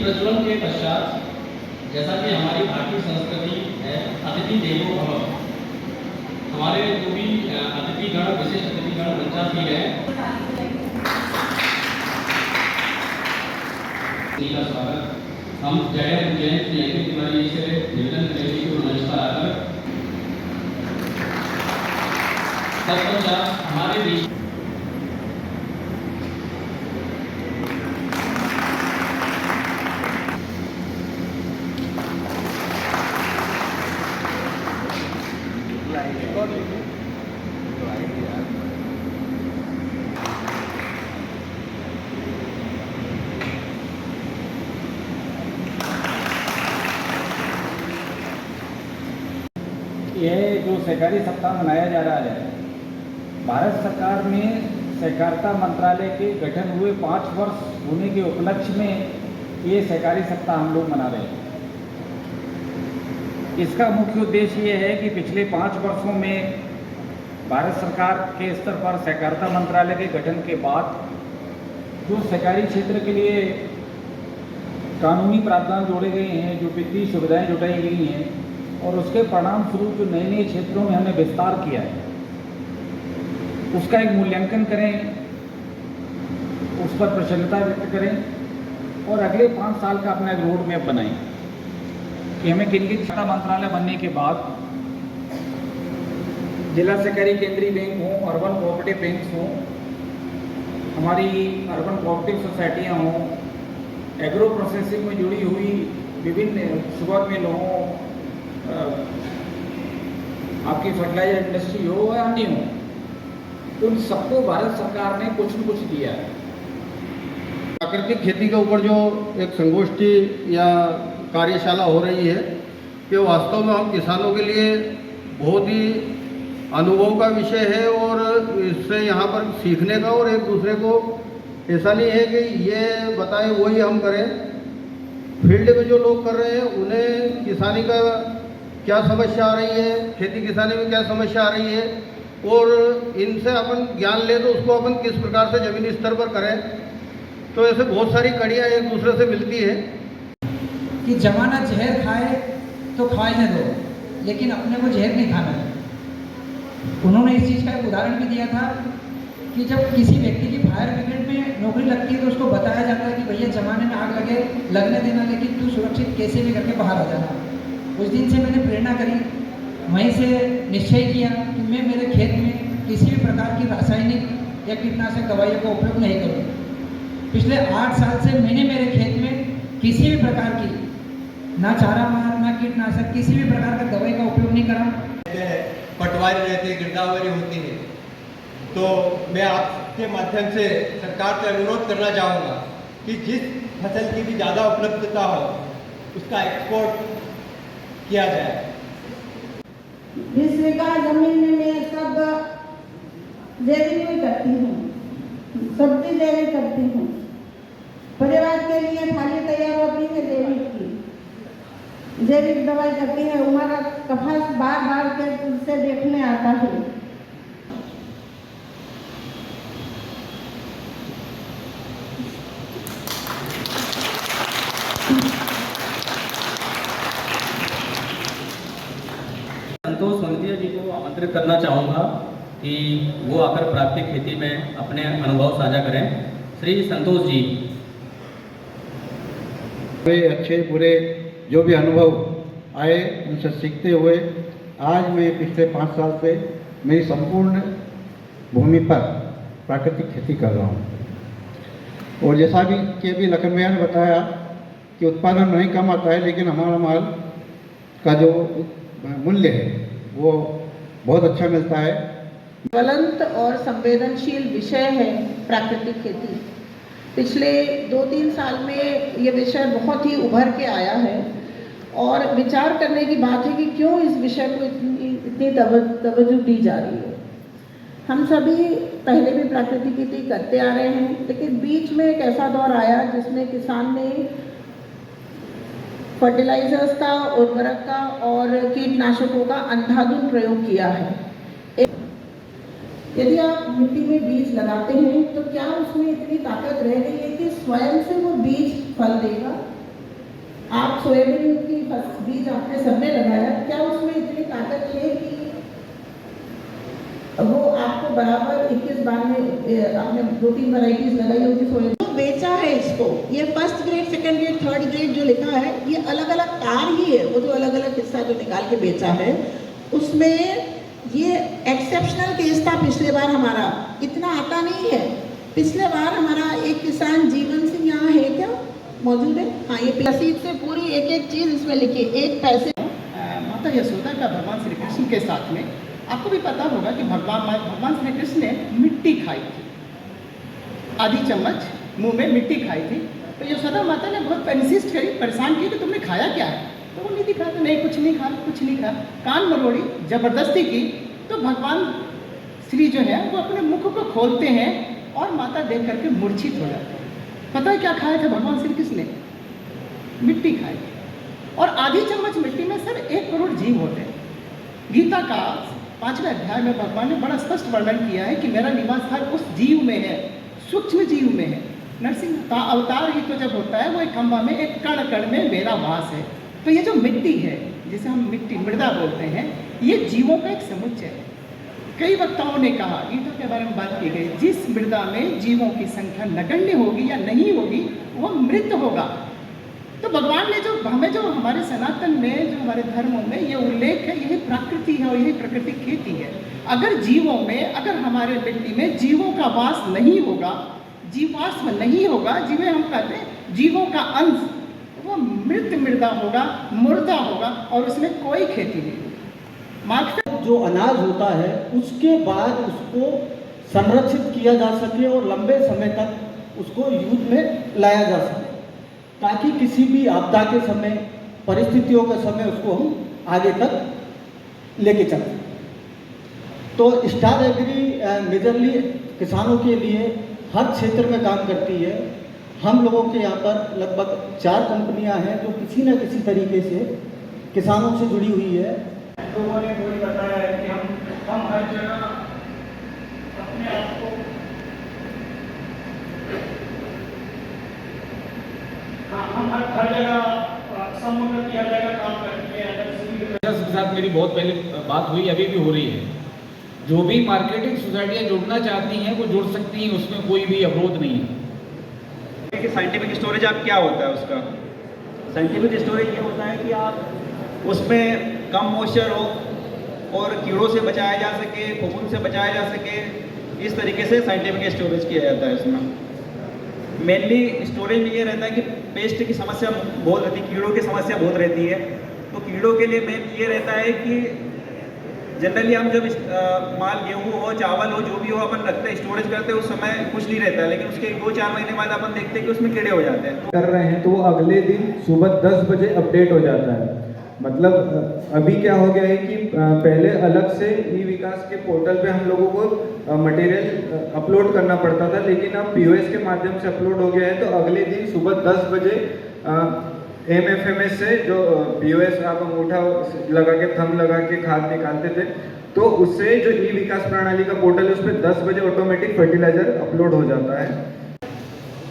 प्रज्वलन के पश्चात जैसा कि हमारी भारतीय संस्कृति है अतिथि देवो भव, हमारे जो भी अतिथिगण विशिष्ट अतिथिगण मंचासीन हैं का स्वागत हम जय श्री अखिल तिवारी से निवेदन करेंगे कि मंच पर आकर तत्पश्चात हमारे बीच ये जो सहकारी सप्ताह मनाया जा रहा है, भारत सरकार में सहकारिता मंत्रालय के गठन हुए 5 वर्ष होने के उपलक्ष्य में ये सहकारी सप्ताह हम लोग मना रहे हैं। इसका मुख्य उद्देश्य ये है कि पिछले 5 वर्षों में भारत सरकार के स्तर पर सहकारिता मंत्रालय के गठन के बाद जो सहकारी क्षेत्र के लिए कानूनी प्रावधान जोड़े गए हैं, जो वित्तीय सुविधाएं जुटाई गई हैं और उसके परिणाम स्वरूप जो नए नए क्षेत्रों में हमने विस्तार किया है, उसका एक मूल्यांकन करें, उस पर प्रसन्नता व्यक्त करें और अगले 5 साल का अपना एक रोड मैप बनाएं कि हमें किन किन सहकारिता मंत्रालय बनने के बाद जिला सहकारी केंद्रीय बैंक हों, अर्बन कोऑपरेटिव बैंक हों, हमारी अर्बन कोऑपरेटिव सोसाइटियाँ हों, एग्रो प्रोसेसिंग में जुड़ी हुई विभिन्न शुगर मिल हों, आपकी फर्टिलाइजर इंडस्ट्री हो या अन्य हो, उन सबको भारत सरकार ने कुछ न कुछ दिया है। प्राकृतिक खेती के ऊपर जो एक संगोष्ठी या कार्यशाला हो रही है, कि वास्तव में हम किसानों के लिए बहुत ही अनुभव का विषय है और इससे यहाँ पर सीखने का, और एक दूसरे को ऐसा नहीं है कि ये बताएं वही हम करें। फील्ड में जो लोग कर रहे हैं उन्हें किसानी का क्या समस्या आ रही है, खेती किसानी में क्या समस्या आ रही है, और इनसे अपन ज्ञान ले तो उसको अपन किस प्रकार से जमीनी स्तर पर करें। तो ऐसे बहुत सारी कड़ियाँ एक दूसरे से मिलती है कि जमाना जहर खाए तो खाने दो, लेकिन अपने को जहर नहीं खाना है। उन्होंने इस चीज़ का एक उदाहरण भी दिया था कि जब किसी व्यक्ति की फायर ब्रिगेड में नौकरी लगती है तो उसको बताया जाता है कि भैया जमाने में आग लगने देना, लेकिन तू सुरक्षित कैसे भी करके बाहर आ जाना। उस दिन से मैंने प्रेरणा करी, वहीं से निश्चय किया कि मैं मेरे खेत में किसी भी प्रकार की रासायनिक या कीटनाशक दवाइयों का उपयोग नहीं करूँ। पिछले 8 साल से मैंने मेरे खेत में किसी भी प्रकार की ना चारा मार ना कीटनाशक किसी भी प्रकार का दवाई का उपयोग नहीं करा। पटवारी रहती है, गिरदावरी होती है, तो मैं आपके माध्यम से सरकार से अनुरोध करना चाहूँगा कि जिस फसल की भी ज़्यादा उपलब्धता हो उसका एक्सपोर्ट किया जाए। 20 बीघा जमीन में मैं सब जैविक भी करती हूँ, सब्जी जैविक करती हूँ। परिवार के लिए थाली तैयार होती है जैविक की, जैविक दवाई करती है। हमारा कपास बार बार के से देखने आता है। संतोष वंतिया जी को आमंत्रित करना चाहूँगा कि वो आकर प्राकृतिक खेती में अपने अनुभव साझा करें। श्री संतोष जी। अच्छे बुरे जो भी अनुभव आए उनसे सीखते हुए आज मैं पिछले 5 साल से मेरी संपूर्ण भूमि पर प्राकृतिक खेती कर रहा हूँ। और जैसा भी लखन भैया ने बताया कि उत्पादन नहीं कम आता है, लेकिन हमारा माल का जो मूल्य है वो बहुत अच्छा मिलता है। ज्वलंत और संवेदनशील विषय है प्राकृतिक खेती। पिछले 2-3 साल में ये विषय बहुत ही उभर के आया है और विचार करने की बात है कि क्यों इस विषय को इतनी तवज्जो दी जा रही है। हम सभी पहले भी प्राकृतिक खेती करते आ रहे हैं, लेकिन बीच में एक ऐसा दौर आया जिसमें किसान ने फर्टिलाइजर्स का, उर्वरक का और कीटनाशकों का अंधाधुंध प्रयोग किया है। यदि आप मिट्टी में बीज लगाते हैं तो क्या उसमें इतनी ताकत रह गई है कि स्वयं से वो बीज फल देगा? आप सोयाबीन की बीज आपने सबने लगाया, क्या उसमें इतनी ताकत है कि वो आपको बराबर 21 बार में आपने 2-3 वैरायटीज लगाई होगी सोयाबीन? तो बेचा है इसको, ये first grade, second grade, third grade जो लिखा है, ये अलग अलग तार ही है, वो जो अलग अलग हिस्सा जो निकाल के बेचा है उसमें ये एक्सेप्शनल केस था। पिछले बार हमारा इतना आता नहीं है। पिछले बार हमारा एक किसान जीवन सिंह यहाँ है क्या, मौजूद है? हाँ, ये रसीद से पूरी एक एक चीज़ इसमें लिखी, एक पैसे। माता यशोदा का भगवान श्री कृष्ण के साथ में, आपको भी पता होगा कि भगवान श्री कृष्ण ने मिट्टी खाई थी, आधी चम्मच मुंह में मिट्टी खाई थी। तो यशोदा माता ने बहुत इंसिस्ट करी, परेशान की कि तुमने खाया क्या है? तो वो नहीं दिखा, तो नहीं कुछ नहीं खा, कुछ नहीं खा। कान मरोड़ी, जबरदस्ती की, तो भगवान श्री जो है वो अपने मुख को खोलते हैं और माता देख करके मूर्छित हो जाते हैं। पता है क्या खाया था भगवान श्री कृष्ण ने? मिट्टी खाई। और आधी चम्मच मिट्टी में सर 1 करोड़ जीव होते हैं। गीता का 5वें अध्याय में भगवान ने बड़ा स्पष्ट वर्णन किया है कि मेरा निवास स्थान उस जीव में है, सूक्ष्म जीव में है। नरसिंह अवतार ही तो जब होता है वो एक खंभा में, एक कण कण में मेरा वास है। तो ये जो मिट्टी है, जिसे हम मिट्टी मृदा बोलते हैं, ये जीवों का एक समुच्चय है। कई वक्ताओं ने कहा, गीता के बारे में बात की गई, जिस मृदा में जीवों की संख्या नगण्य होगी या नहीं होगी वो मृत होगा। तो भगवान ने जो हमें, जो हमारे सनातन में, जो हमारे धर्मों में ये उल्लेख है, यही प्रकृति है और यही प्रकृति खेती है। अगर जीवों में, अगर हमारे मिट्टी में जीवों का वास नहीं होगा, जीवाश्म नहीं होगा, जिन्हें हम कहते हैं जीवों का अंश, वो मृत मृदा होगा, मुर्दा होगा और उसमें कोई खेती नहीं होगी। जो अनाज होता है उसके बाद उसको संरक्षित किया जा सके और लंबे समय तक उसको यूज में लाया जा सके, ताकि किसी भी आपदा के समय, परिस्थितियों के समय उसको हम आगे तक लेके चलें। तो स्टार एग्री मेजरली किसानों के लिए हर क्षेत्र में काम करती है। हम लोगों के यहाँ पर लगभग 4 कंपनियाँ हैं जो किसी न किसी तरीके से किसानों से जुड़ी हुई है। लोगों ने वही बताया है कि हम हर जगह अपने आप को हम हर जगह समुन्नति, हर जगह काम करते हैं। के साथ मेरी बहुत पहले बात हुई, अभी भी हो रही है। जो भी मार्केटिंग सोसाइटियाँ जुड़ना चाहती हैं वो जुड़ सकती हैं, उसमें कोई भी अवरोध नहीं है। कि साइंटिफिक स्टोरेज आप क्या होता है उसका? साइंटिफिक स्टोरेज ये होता है कि आप उसमें कम मॉइस्चर हो और कीड़ों से बचाया जा सके, फफूंद से बचाया जा सके, इस तरीके से साइंटिफिक स्टोरेज किया जाता है। इसमें मेनली स्टोरेज में ये रहता है कि पेस्ट की समस्या बहुत रहती है, कीड़ों की समस्या बहुत रहती है। तो कीड़ों के लिए मेन ये रहता है कि जनरली हम जब माल गेहूँ हो, चावल हो, जो भी हो अपन रखते हैं, स्टोरेज करते हैं, उस समय कुछ नहीं रहता है, लेकिन उसके 2-4 महीने बाद अपन देखते हैं कि उसमें कीड़े हो जाते हैं। कर रहे हैं तो वो अगले दिन सुबह 10 बजे अपडेट हो जाता है। मतलब अभी क्या हो गया है कि पहले अलग से ई विकास के पोर्टल पे हम लोगों को मटेरियल अपलोड करना पड़ता था, लेकिन अब पीओएस के माध्यम से अपलोड हो गया है। तो अगले दिन सुबह 10 बजे MFMS से जो पीओएस आप अंगूठा लगा के, थंब लगा के खाद निकालते थे, तो उससे जो ई विकास प्रणाली का पोर्टल है उस पर 10 बजे ऑटोमेटिक फर्टिलाइजर अपलोड हो जाता है।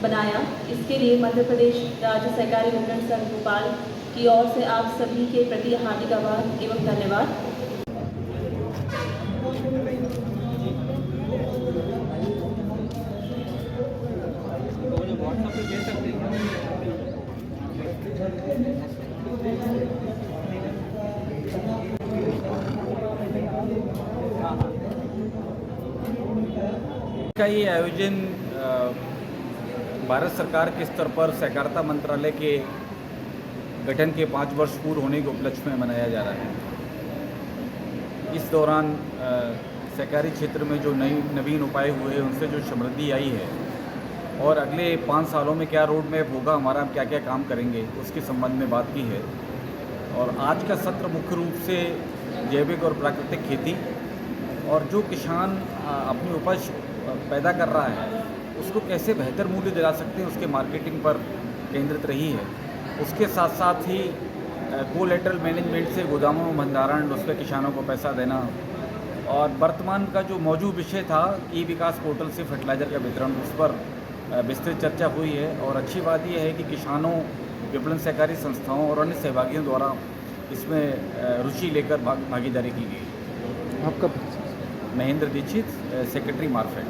बनाया, इसके लिए मध्य प्रदेश राज्य सहकारी विपणन संघ भोपाल की ओर से आप सभी के प्रति हार्दिक आभार एवं धन्यवाद। का ये आयोजन भारत सरकार के स्तर पर सहकारिता मंत्रालय के गठन के 5 वर्ष पूर्ण होने के उपलक्ष्य में मनाया जा रहा है। इस दौरान सहकारी क्षेत्र में जो नवीन उपाय हुए हैं, उनसे जो समृद्धि आई है और अगले 5 सालों में क्या रोड मैप होगा हमारा, हम क्या क्या काम करेंगे, उसके संबंध में बात की है। और आज का सत्र मुख्य रूप से जैविक और प्राकृतिक खेती और जो किसान अपनी उपज पैदा कर रहा है उसको कैसे बेहतर मूल्य दिला सकते हैं, उसके मार्केटिंग पर केंद्रित रही है। उसके साथ साथ ही कोलैटरल मैनेजमेंट से गोदामों में भंडारण, उस पर किसानों को पैसा देना, और वर्तमान का जो मौजूद विषय था ई विकास पोर्टल से फर्टिलाइज़र का वितरण, उस पर विस्तृत चर्चा हुई है। और अच्छी बात यह है कि किसानों विपणन सहकारी संस्थाओं और अन्य सहभागियों द्वारा इसमें रुचि लेकर भागीदारी की गई। आपका महेंद्र दीक्षित, सेक्रेटरी मार्केट।